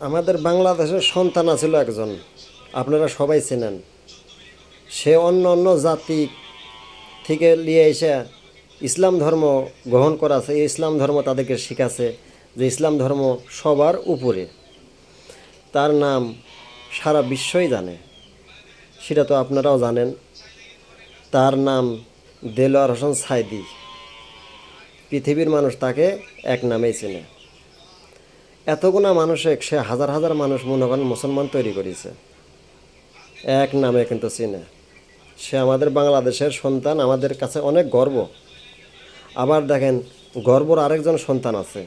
আমাদের বাংলাদেশের সন্তান আছিল একজন, আপনারা সবাই চেনেন। সে অন্য অন্য জাতি থেকে নিয়ে এসে ইসলাম ধর্ম গ্রহণ করাছে। এই ইসলাম ধর্ম তাদেরকে শিখাছে যে ইসলাম ধর্ম সবার উপরে। তার নাম সারা বিশ্বই জানে, সেটা তো আপনারাও জানেন। তার নাম দেলোয়ার হোসেন সাইদি। পৃথিবীর মানুষ তাকে এক নামেই চেনে। এতগুনা মানুষে সে হাজার হাজার মানুষ মনে করেন মুসলমান তৈরি করেছে, এক নামে কিন্তু চিনে। সে আমাদের বাংলাদেশের সন্তান, আমাদের কাছে অনেক গর্ব। আবার দেখেন, গর্বর আরেকজন সন্তান আছে,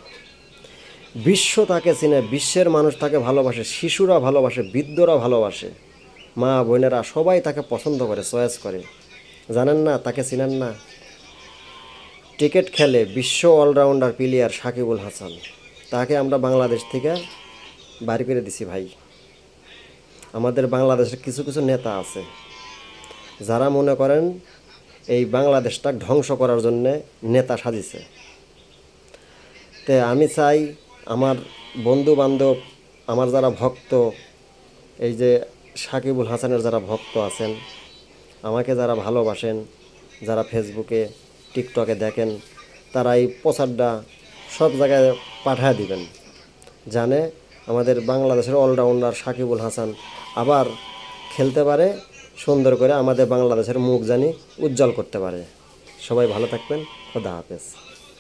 বিশ্ব তাকে চিনে, বিশ্বের মানুষ তাকে ভালোবাসে, শিশুরা ভালোবাসে, বৃদ্ধরা ভালোবাসে, মা বোনেরা সবাই তাকে পছন্দ করে, চয়েস করে। জানেন না, তাকে চিনেন না? ক্রিকেট খেলে বিশ্ব অলরাউন্ডার প্লেয়ার সাকিবুল হাসান, তাকে আমরা বাংলাদেশ থেকে বাড়ি করে দিছি ভাই। আমাদের বাংলাদেশের কিছু কিছু নেতা আছে যারা মনে করেন এই বাংলাদেশটা ধ্বংস করার জন্যে নেতা সাজিছে। তে আমি চাই আমার বন্ধু বান্ধব, আমার যারা ভক্ত, এই যে সাকিবুল হাসানের যারা ভক্ত আছেন, আমাকে যারা ভালোবাসেন, যারা ফেসবুকে টিকটকে দেখেন, তারা এই প্রচারটা সব জায়গায় পাঠিয়ে দিবেন, জানে আমাদের বাংলাদেশের অলরাউন্ডার সাকিবুল হাসান আবার খেলতে পারে, সুন্দর করে আমাদের বাংলাদেশের মুখ জানি উজ্জ্বল করতে পারে। সবাই ভালো থাকবেন। খোদা হাফেজ।